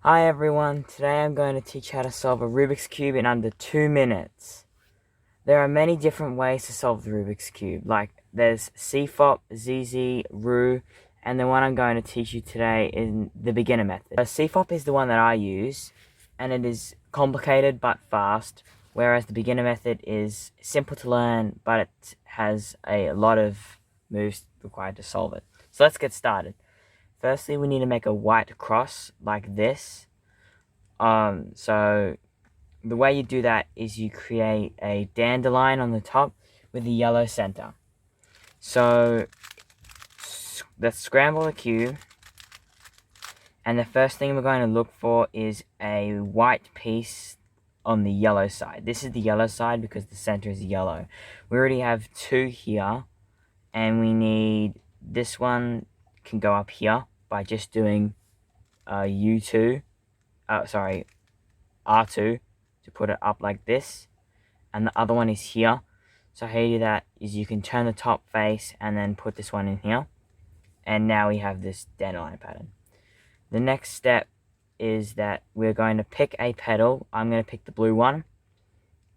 Hi everyone, today I'm going to teach how to solve a Rubik's Cube in under 2 minutes. There are many different ways to solve the Rubik's Cube, like there's CFOP, ZZ, RU, and the one I'm going to teach you today is the beginner method. CFOP is the one that I use, and it is complicated but fast, whereas the beginner method is simple to learn, but it has a lot of moves required to solve it. So let's get started. Firstly, we need to make a white cross like this. So the way you do that is you create a dandelion on the top with a yellow center. So let's scramble the cube. And the first thing we're going to look for is a white piece on the yellow side. This is the yellow side because the center is yellow. We already have two here, and we need this one can go up here by just doing R2 to put it up like this, and the other one is here. So how you do that is you can turn the top face and then put this one in here, and now we have this dandelion pattern. The next step is that we're going to pick a petal. I'm going to pick the blue one,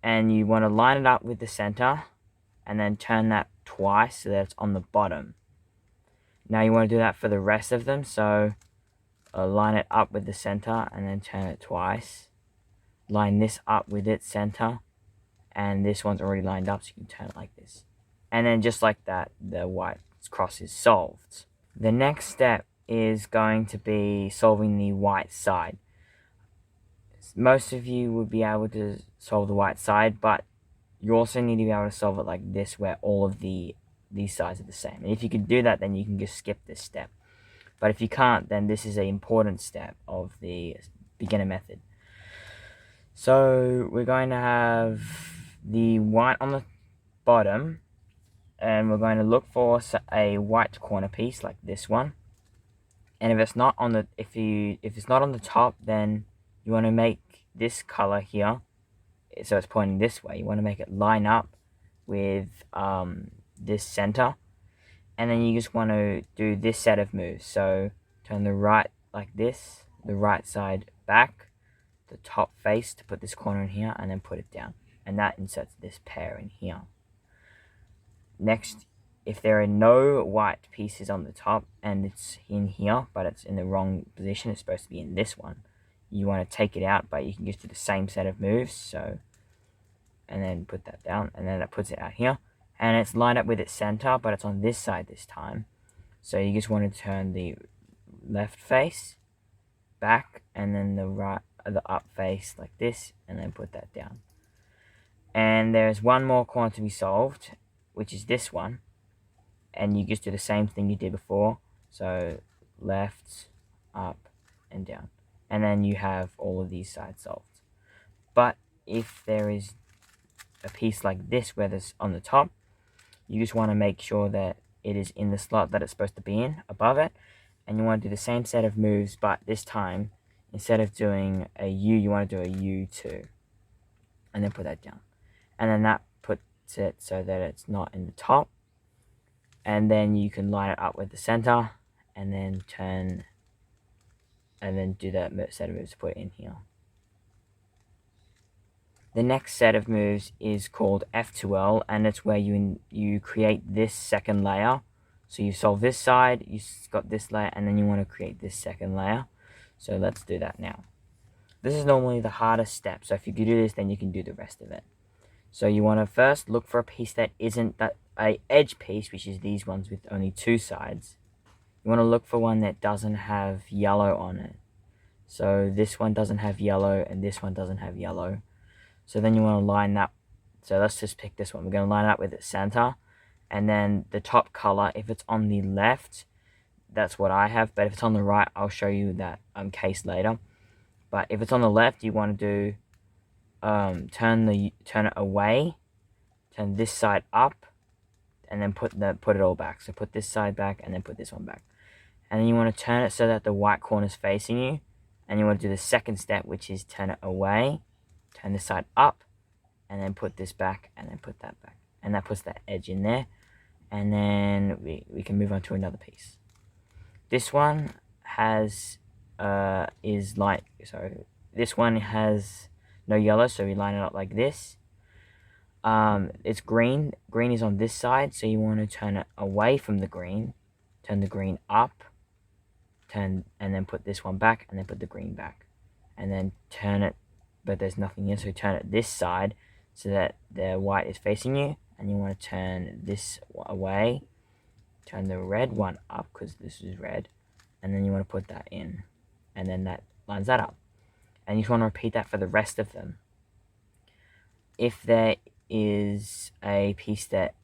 and you want to line it up with the center and then turn that twice so that it's on the bottom. Now you want to do that for the rest of them, so line it up with the center and then turn it twice. Line this up with its center, and this one's already lined up, so you can turn it like this. And then just like that, the white cross is solved. The next step is going to be solving the white side. Most of you would be able to solve the white side, but you also need to be able to solve it like this, where all of these sides are the same. And if you can do that, then you can just skip this step. But if you can't, then this is an important step of the beginner method. So we're going to have the white on the bottom, and we're going to look for a white corner piece like this one. And if it's not on the top, then you want to make this color here, so it's pointing this way. You want to make it line up with this center, and then you just want to do this set of moves. So turn the right like this, the right side back, the top face to put this corner in here, and then put it down, and that inserts this pair in here. Next, if there are no white pieces on the top and it's in here but it's in the wrong position, it's supposed to be in this one, you want to take it out, but you can just do the same set of moves. So, and then put that down, and then that puts it out here, and it's lined up with its center, but it's on this side this time. So you just want to turn the left face back, and then the up face like this, and then put that down. And there's one more corner to be solved, which is this one, and you just do the same thing you did before. So left, up, and down, and then you have all of these sides solved. But if there is a piece like this where there's on the top, you just want to make sure that it is in the slot that it's supposed to be in above it, and you want to do the same set of moves, but this time instead of doing a U, you want to do a U2, and then put that down, and then that puts it so that it's not in the top, and then you can line it up with the center, and then turn, and then do that set of moves to put it in here. The next set of moves is called F2L, and it's where you create this second layer. So you solve this side, you've got this layer, and then you want to create this second layer. So let's do that now. This is normally the hardest step, so if you can do this, then you can do the rest of it. So you want to first look for a piece that isn't a edge piece, which is these ones with only two sides. You want to look for one that doesn't have yellow on it. So this one doesn't have yellow, and this one doesn't have yellow. So then you want to line that. So let's just pick this one. We're going to line it up with its center, and then the top color, if it's on the left, that's what I have, but if it's on the right, I'll show you that case later. But if it's on the left, you want to do turn it away, turn this side up, and then put it all back. So put this side back, and then put this one back, and then you want to turn it so that the white corner is facing you, and you want to do the second step, which is turn it away, turn this side up, and then put this back, and then put that back, and that puts that edge in there. And then we can move on to another piece. This one has is like, so this one has no yellow, so we line it up like this. It's green. Green is on this side, so you want to turn it away from the green, turn the green up, and then put this one back, and then put the green back, and then turn it, but there's nothing here, so turn it this side so that the white is facing you, and you want to turn this away, turn the red one up because this is red, and then you want to put that in, and then that lines that up, and you just want to repeat that for the rest of them. If there is a piece that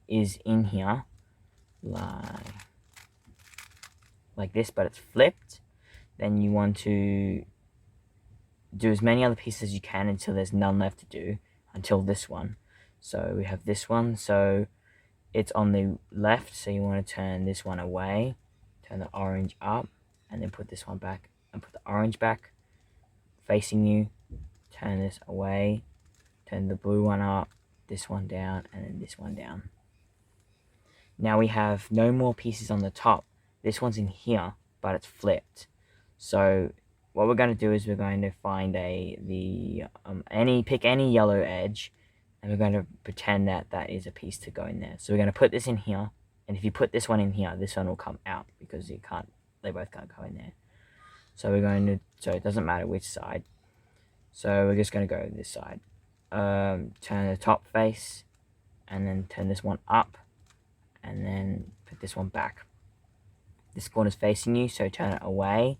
is in here like this, but it's flipped, then you want to do as many other pieces as you can until there's none left to do, until this one. So we have this one, so it's on the left, so you want to turn this one away, turn the orange up, and then put this one back, and put the orange back, facing you, turn this away, turn the blue one up, this one down, and then this one down. Now we have no more pieces on the top. This one's in here, but it's flipped. So what we're going to do is we're going to find pick any yellow edge, and we're going to pretend that that is a piece to go in there. So we're going to put this in here, and if you put this one in here, this one will come out because they both can't go in there. So so it doesn't matter which side. So we're just going to go this side. Turn the top face, and then turn this one up, and then put this one back. This corner's facing you, so turn it away,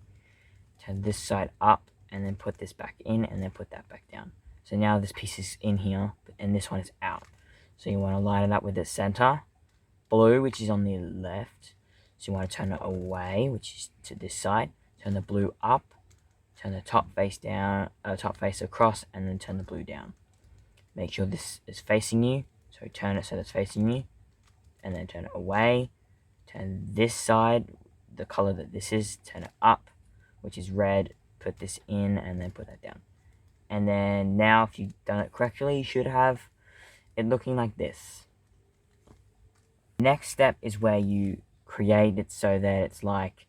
turn this side up, and then put this back in, and then put that back down. So now this piece is in here, and this one is out. So you want to line it up with the center, blue, which is on the left. So you want to turn it away, which is to this side. Turn the blue up, turn the top face down, top face across, and then turn the blue down. Make sure this is facing you, so turn it so that's facing you, and then turn it away. Turn this side, the color that this is, turn it up, which is red, put this in, and then put that down. And then now, if you've done it correctly, you should have it looking like this. Next step is where you create it so that it's like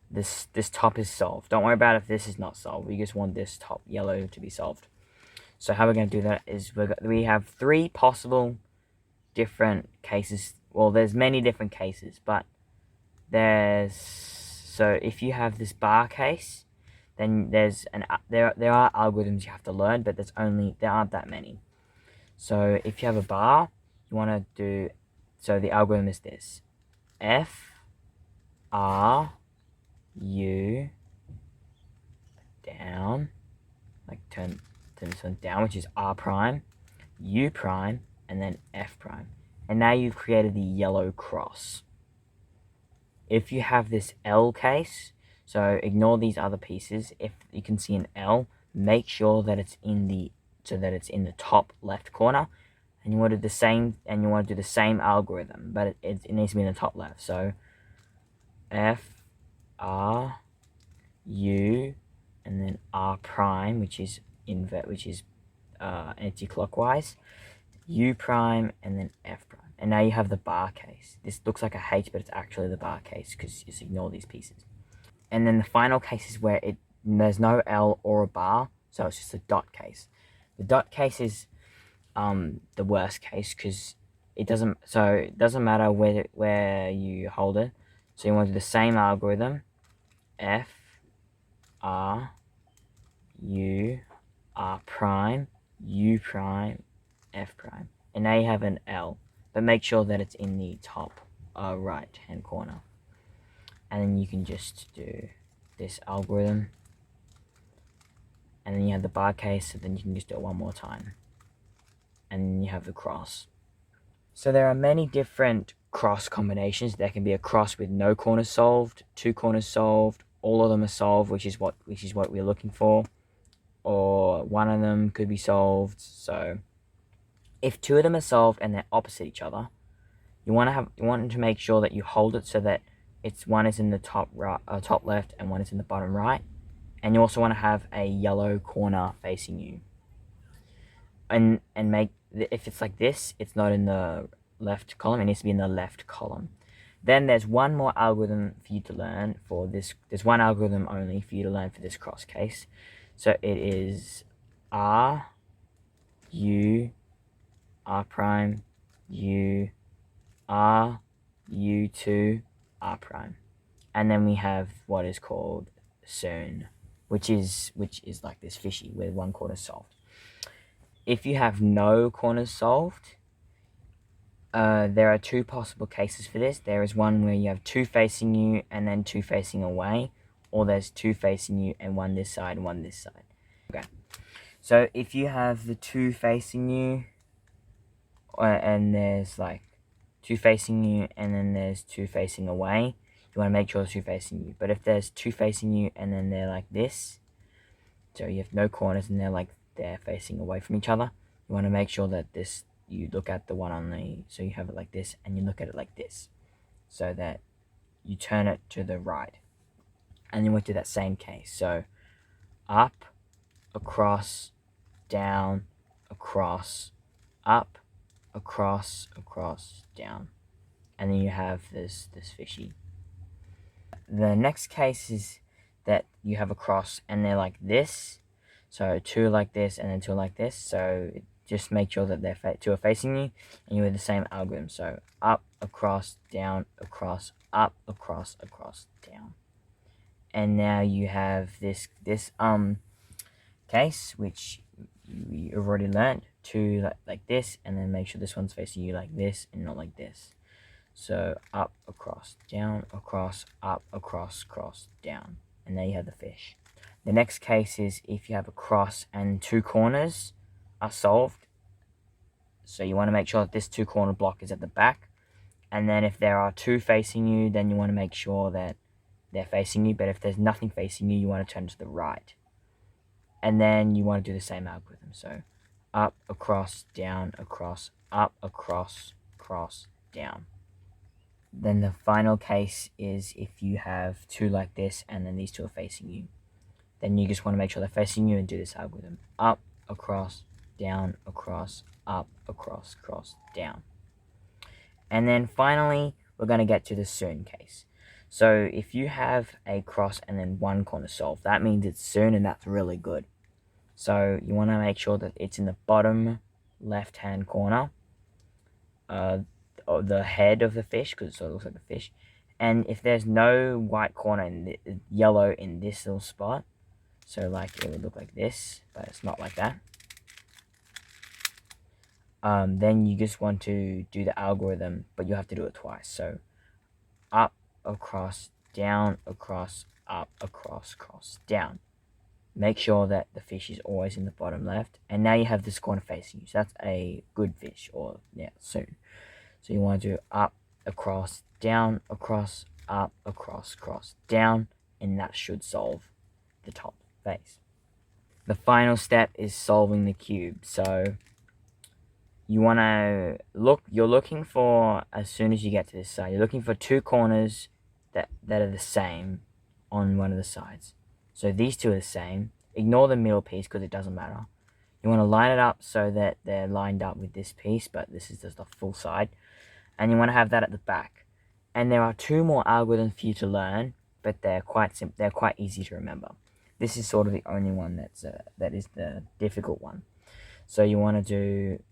this top is solved. Don't worry about if this is not solved. We just want this top yellow to be solved. So how we're going to do that is we have 3 possible different cases. Well, there's many different cases, but so if you have this bar case, then there are algorithms you have to learn, but there aren't that many. So if you have a bar, you want to do, so the algorithm is this: F, R, U, down, like turn this one down, which is R prime, U prime, and then F prime. And now you've created the yellow cross. If you have this L case, so ignore these other pieces. If you can see an L, make sure that it's in the top left corner, and you want to do the same algorithm, but it needs to be in the top left. So F, R, U, and then R prime, which is anti-clockwise, U prime, and then F prime. And now you have the bar case. This looks like a H, but it's actually the bar case because just ignore these pieces. And then the final case is where there's no L or a bar, so it's just a dot case. The dot case is the worst case because it doesn't matter where you hold it. So you want to do the same algorithm: F, R, U, R prime, U prime, F prime. And now you have an L, but make sure that it's in the top right hand corner. And then you can just do this algorithm, and then you have the bar case, so then you can just do it one more time, and then you have the cross. So there are many different cross combinations. There can be a cross with no corners solved, 2 corners solved, all of them are solved, which is what we're looking for, or one of them could be solved. So if 2 of them are solved and they're opposite each other, you want to make sure that you hold it so that one is in the top left and one is in the bottom right, and you also want to have a yellow corner facing you. And if it's like this, it's not in the left column. It needs to be in the left column. Then there's one more algorithm for you to learn for this. There's one algorithm only for you to learn for this cross case. So it is R, U, R prime, U, R, U2, R prime. And then we have what is called soon, which is like this fishy with one corner solved. If you have no corners solved, there are two possible cases for this. There is one where you have two facing you and then two facing away, or there's two facing you and one this side and one this side. Okay, so if you have the two facing you, and there's like two facing you and then there's two facing away, you want to make sure there's two facing you. But if there's two facing you and then they're like this, so you have no corners and they're facing away from each other, you want to make sure that this, you look at the one on the, so you have it like this and you look at it like this, so that you turn it to the right. And then we'll do that same case. So up, across, down, across, up, across, down. And then you have this fishy. The next case is that you have a cross and they're like this. So two like this and then two like this. So just make sure that they're two are facing you and you have the same algorithm. So up, across, down, across, up, across, down. And now you have this case, which you've already learned. Two like this, and then make sure this one's facing you like this and not like this. So up, across, down, across, up, across, down. And there you have the fish. The next case is if you have a cross and two corners are solved. So you want to make sure that this two corner block is at the back. And then if there are two facing you, then you want to make sure that they're facing you. But if there's nothing facing you, you want to turn to the right. And then you want to do the same algorithm. So up, across, down, across, up, across, down. Then the final case is if you have two like this and then these two are facing you. Then you just want to make sure they're facing you and do this algorithm. Up, across, down, across, up, across, down. And then finally, we're going to get to the soon case. So if you have a cross and then one corner solved, that means it's soon, and that's really good. So you want to make sure that it's in the bottom left-hand corner, the head of the fish, because it sort of looks like a fish. And if there's no white corner in yellow in this little spot, so like it would look like this, but it's not like that. Then you just want to do the algorithm, but you have to do it twice. So up, across, down, across, up, across, down. Make sure that the fish is always in the bottom left. And now you have this corner facing you. So that's a good fish, or yeah, soon. So you want to do up, across, down, across, up, across, down. And that should solve the top face. The final step is solving the cube. So you want to you're looking for, as soon as you get to this side, you're looking for two corners that are the same on one of the sides. So these two are the same. Ignore the middle piece because it doesn't matter. You want to line it up so that they're lined up with this piece, but this is just the full side. And you want to have that at the back. And there are two more algorithms for you to learn, but they're quite simple. They're quite easy to remember. This is sort of the only one that is the difficult one. So you want to do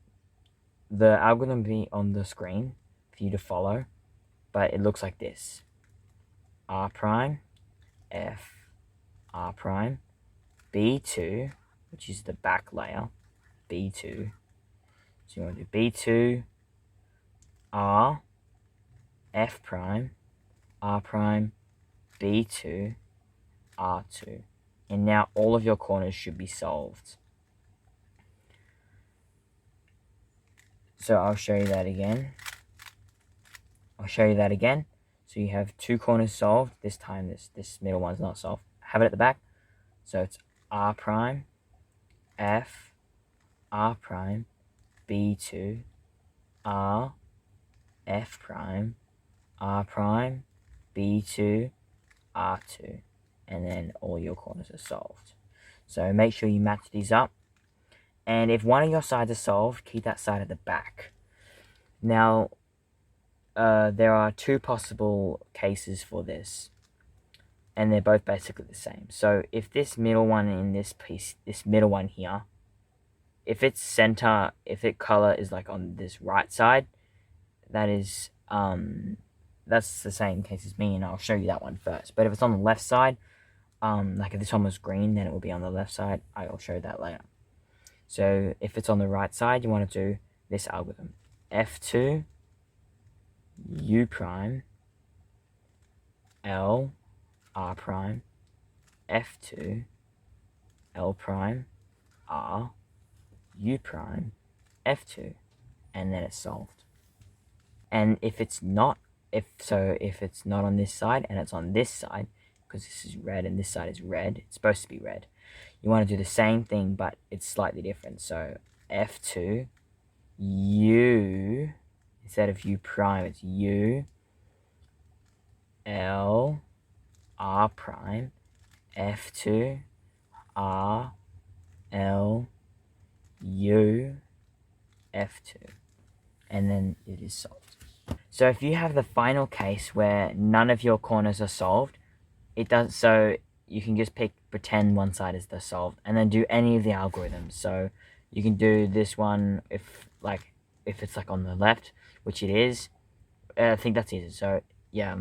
the algorithm be on the screen for you to follow, but it looks like this: R prime, F, R prime, B2, which is the back layer, B2. So you want to do B2, R, F prime, R prime, B2, R2. And now all of your corners should be solved. So I'll show you that again. So you have two corners solved. This time this middle one's not solved. Have it at the back. So it's R prime, F, R prime, B2, R, F prime, R prime, B2, R2. And then all your corners are solved. So make sure you match these up. And if one of your sides are solved, keep that side at the back. Now, there are two possible cases for this, and they're both basically the same. So if this middle one in this piece, this middle one here, if its center, if its color is like on this right side, that is that's the same case as me, and I'll show you that one first. But if it's on the left side, like if this one was green, then it will be on the left side. I'll show that later. So if it's on the right side, you want to do this algorithm: F2 U prime L R prime F2 L prime R U prime F2, and then it's solved. And if it's not, if it's not on this side and it's on this side, because this is red and this side is red, it's supposed to be red, you want to do the same thing, but it's slightly different. So F2 U, instead of U prime, it's U L R prime F2 R L U F2, and then it is solved. So if you have the final case where none of your corners are solved, it does, so you can just pretend one side is the solved, and then do any of the algorithms. So you can do this one if it's like on the left, which it is. I think that's easy. So yeah,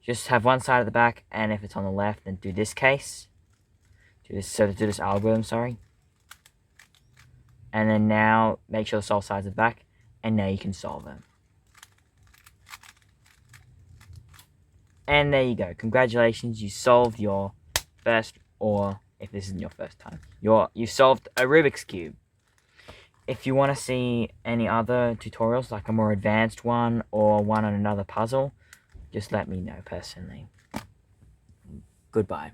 just have one side at the back, and if it's on the left, then do this case. Do this algorithm, sorry. And then now make sure the solved sides are back, and now you can solve them. And there you go. Congratulations, you solved your first, or if this isn't your first time, you solved a Rubik's Cube. If you want to see any other tutorials, like a more advanced one or one on another puzzle, just let me know personally. Goodbye.